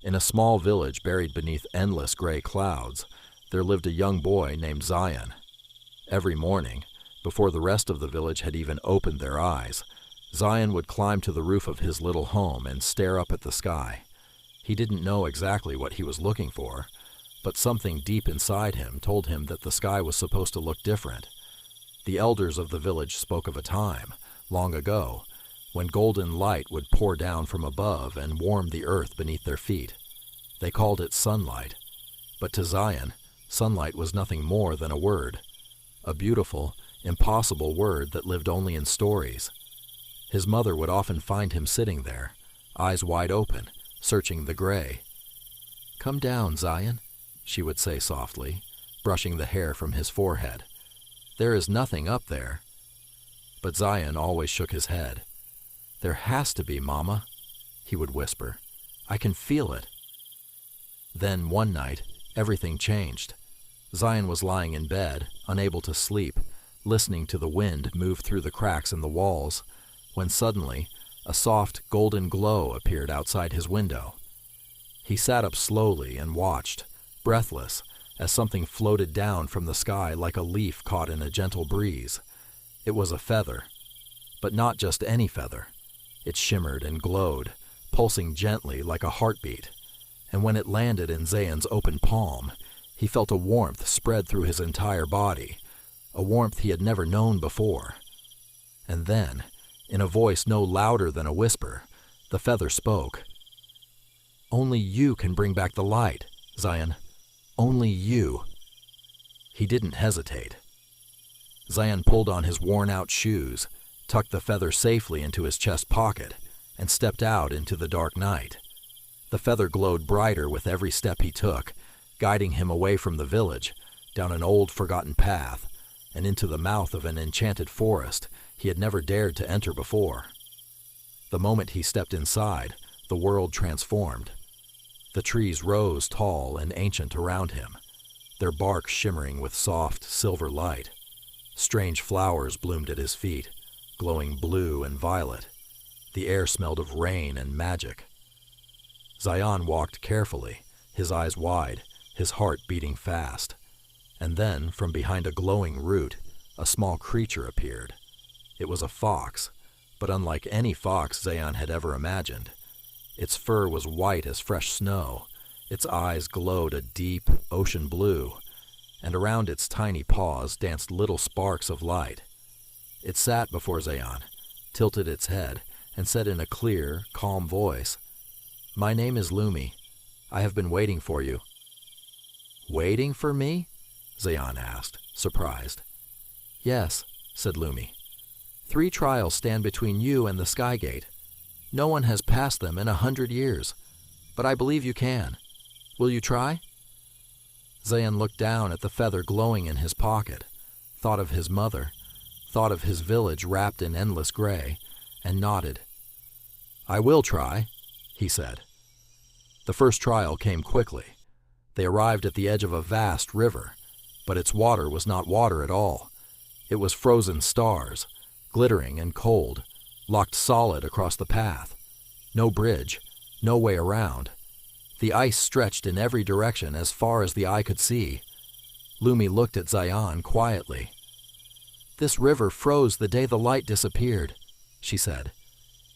In a small village buried beneath endless gray clouds, there lived a young boy named Zayan. Every morning, before the rest of the village had even opened their eyes, Zayan would climb to the roof of his little home and stare up at the sky. He didn't know exactly what he was looking for, but something deep inside him told him that the sky was supposed to look different. The elders of the village spoke of a time, long ago, when golden light would pour down from above and warm the earth beneath their feet. They called it sunlight, but to Zayan, sunlight was nothing more than a word, a beautiful, impossible word that lived only in stories. His mother would often find him sitting there, eyes wide open, searching the gray. "Come down, Zayan," she would say softly, brushing the hair from his forehead. "There is nothing up there." But Zayan always shook his head. "There has to be, Mama," he would whisper. "I can feel it." Then one night, everything changed. Zayan was lying in bed, unable to sleep, listening to the wind move through the cracks in the walls, when suddenly a soft golden glow appeared outside his window. He sat up slowly and watched, breathless, as something floated down from the sky like a leaf caught in a gentle breeze. It was a feather, but not just any feather. It shimmered and glowed, pulsing gently like a heartbeat, and when it landed in Zayan's open palm, he felt a warmth spread through his entire body, a warmth he had never known before. And then, in a voice no louder than a whisper, the feather spoke. "Only you can bring back the light, Zayan. Only you." He didn't hesitate. Zayan pulled on his worn-out shoes, tucked the feather safely into his chest pocket, and stepped out into the dark night. The feather glowed brighter with every step he took, guiding him away from the village, down an old forgotten path, and into the mouth of an enchanted forest he had never dared to enter before. The moment he stepped inside, the world transformed. The trees rose tall and ancient around him, their bark shimmering with soft silver light. Strange flowers bloomed at his feet, glowing blue and violet. The air smelled of rain and magic. Zayan walked carefully, his eyes wide, his heart beating fast. And then, from behind a glowing root, a small creature appeared. It was a fox, but unlike any fox Zayan had ever imagined. Its fur was white as fresh snow, its eyes glowed a deep ocean blue, and around its tiny paws danced little sparks of light. It sat before Zayan, tilted its head, and said in a clear, calm voice, "My name is Lumi. I have been waiting for you." "Waiting for me?" Zayan asked, surprised. "Yes," said Lumi. 3 trials stand between you and the Sky Gate. No one has passed them in 100 years, but I believe you can. Will you try?" Zayan looked down at the feather glowing in his pocket, thought of his mother, thought of his village wrapped in endless gray, and nodded. "I will try," he said. The first trial came quickly. They arrived at the edge of a vast river, but its water was not water at all. It was frozen stars, glittering and cold, locked solid across the path. No bridge, no way around. The ice stretched in every direction as far as the eye could see. Lumi looked at Zayan quietly. "This river froze the day the light disappeared," she said.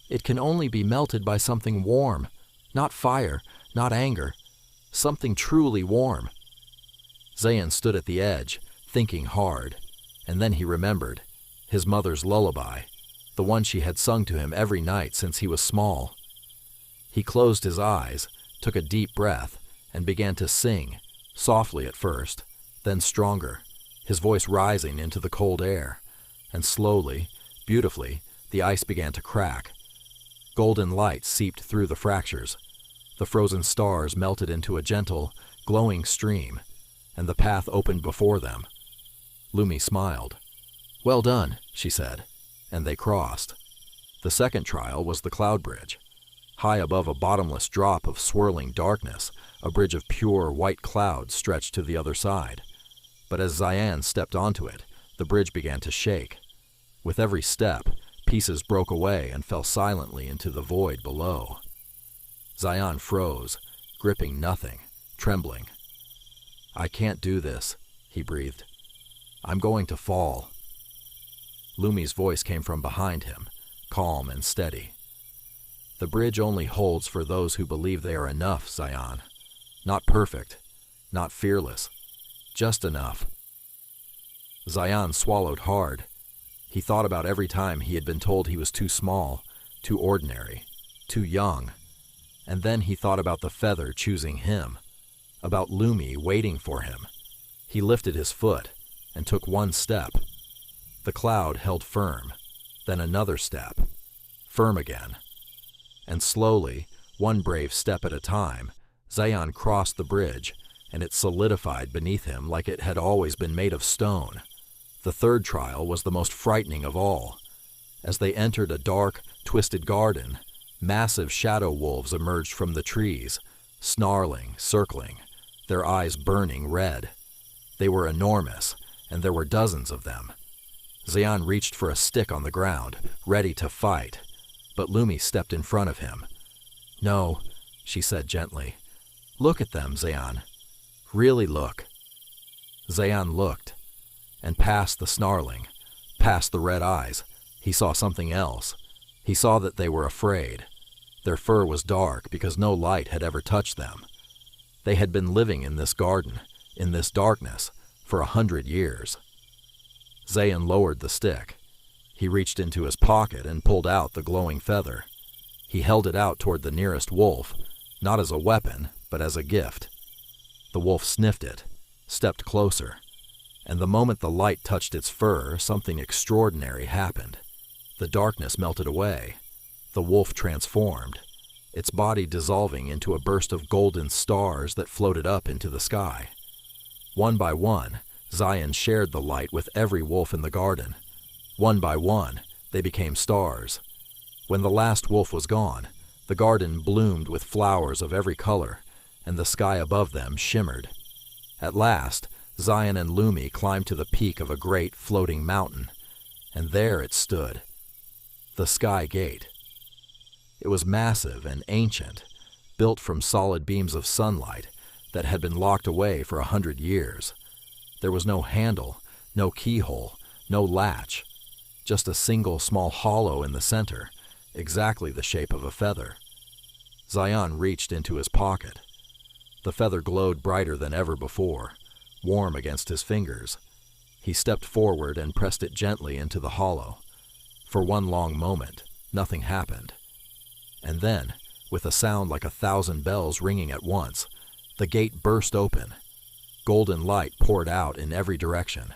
"It can only be melted by something warm, not fire, not anger, something truly warm." Zayan stood at the edge, thinking hard, and then he remembered his mother's lullaby, the one she had sung to him every night since he was small. He closed his eyes, took a deep breath, and began to sing, softly at first, then stronger, his voice rising into the cold air, and slowly, beautifully, the ice began to crack. Golden light seeped through the fractures. The frozen stars melted into a gentle, glowing stream, and the path opened before them. Lumi smiled. "Well done," she said, and they crossed. The second trial was the cloud bridge. High above a bottomless drop of swirling darkness, a bridge of pure white cloud stretched to the other side. But as Zayan stepped onto it, the bridge began to shake. With every step, pieces broke away and fell silently into the void below. Zayan froze, gripping nothing, trembling. "I can't do this," he breathed. "I'm going to fall." Lumi's voice came from behind him, calm and steady. "The bridge only holds for those who believe they are enough, Zayan. Not perfect, not fearless, just enough." Zayan swallowed hard. He thought about every time he had been told he was too small, too ordinary, too young. And then he thought about the feather choosing him, about Lumi waiting for him. He lifted his foot and took one step. The cloud held firm, then another step, firm again. And slowly, one brave step at a time, Zayan crossed the bridge, and it solidified beneath him like it had always been made of stone. The third trial was the most frightening of all. As they entered a dark, twisted garden, massive shadow wolves emerged from the trees, snarling, circling, their eyes burning red. They were enormous, and there were dozens of them. Zayan reached for a stick on the ground, ready to fight, but Lumi stepped in front of him. "No," she said gently. "Look at them, Zayan. Really look." Zayan looked, and past the snarling, past the red eyes, he saw something else. He saw that they were afraid. Their fur was dark because no light had ever touched them. They had been living in this garden, in this darkness, for 100 years. Zayan lowered the stick. He reached into his pocket and pulled out the glowing feather. He held it out toward the nearest wolf, not as a weapon, but as a gift. The wolf sniffed it, stepped closer, and the moment the light touched its fur, something extraordinary happened. The darkness melted away. The wolf transformed, its body dissolving into a burst of golden stars that floated up into the sky. One by one, Zayan shared the light with every wolf in the garden. One by one, they became stars. When the last wolf was gone, the garden bloomed with flowers of every color, and the sky above them shimmered. At last, Zayan and Lumi climbed to the peak of a great floating mountain, and there it stood, the Sky Gate. It was massive and ancient, built from solid beams of sunlight that had been locked away for 100 years. There was no handle, no keyhole, no latch, just a single small hollow in the center, exactly the shape of a feather. Zayan reached into his pocket. The feather glowed brighter than ever before, warm against his fingers. He stepped forward and pressed it gently into the hollow. For one long moment, nothing happened. And then, with a sound like 1,000 bells ringing at once, the gate burst open. Golden light poured out in every direction,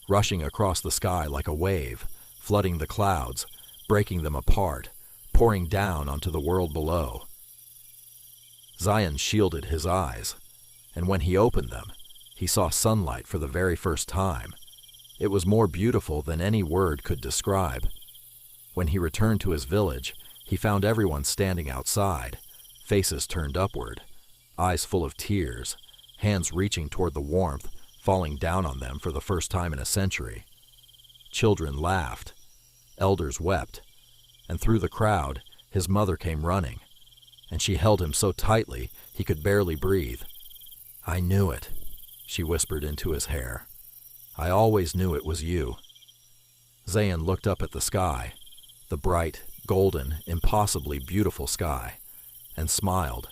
rushing across the sky like a wave, flooding the clouds, breaking them apart, pouring down onto the world below. Zayan shielded his eyes, and when he opened them, he saw sunlight for the very first time. It was more beautiful than any word could describe. When he returned to his village, he found everyone standing outside, faces turned upward, eyes full of tears, hands reaching toward the warmth, falling down on them for the first time in a century. Children laughed, elders wept, and through the crowd, his mother came running, and she held him so tightly he could barely breathe. "I knew it," she whispered into his hair. "I always knew it was you." Zayan looked up at the sky, the bright, golden, impossibly beautiful sky, and smiled.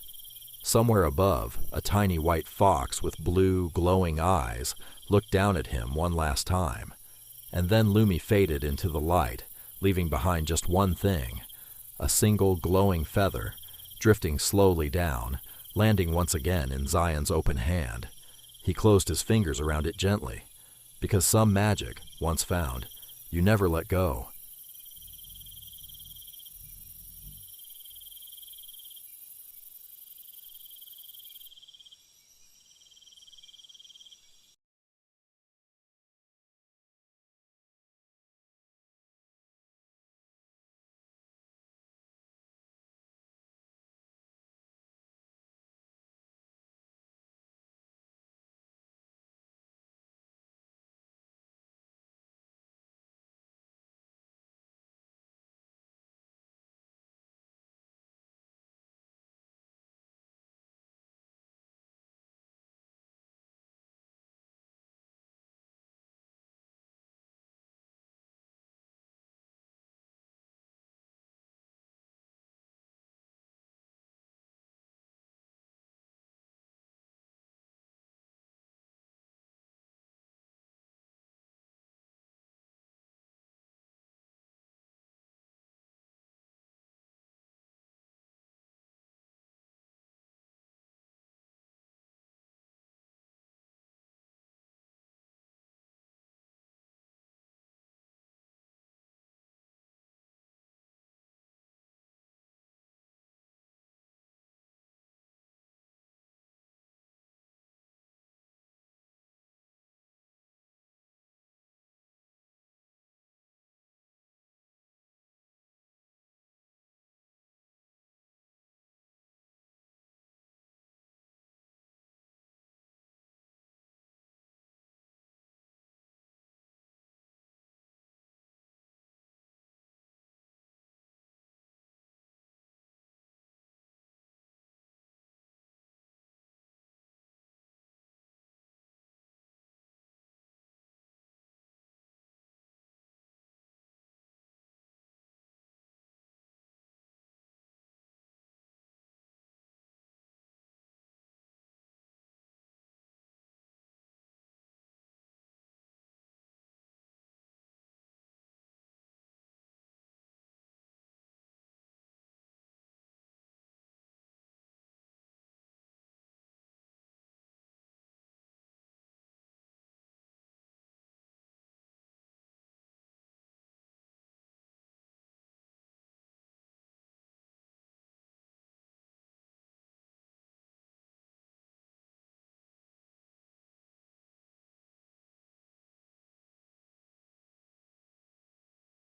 Somewhere above, a tiny white fox with blue, glowing eyes looked down at him one last time, and then Lumi faded into the light, leaving behind just one thing, a single glowing feather, drifting slowly down, landing once again in Zayan's open hand. He closed his fingers around it gently, because some magic, once found, you never let go.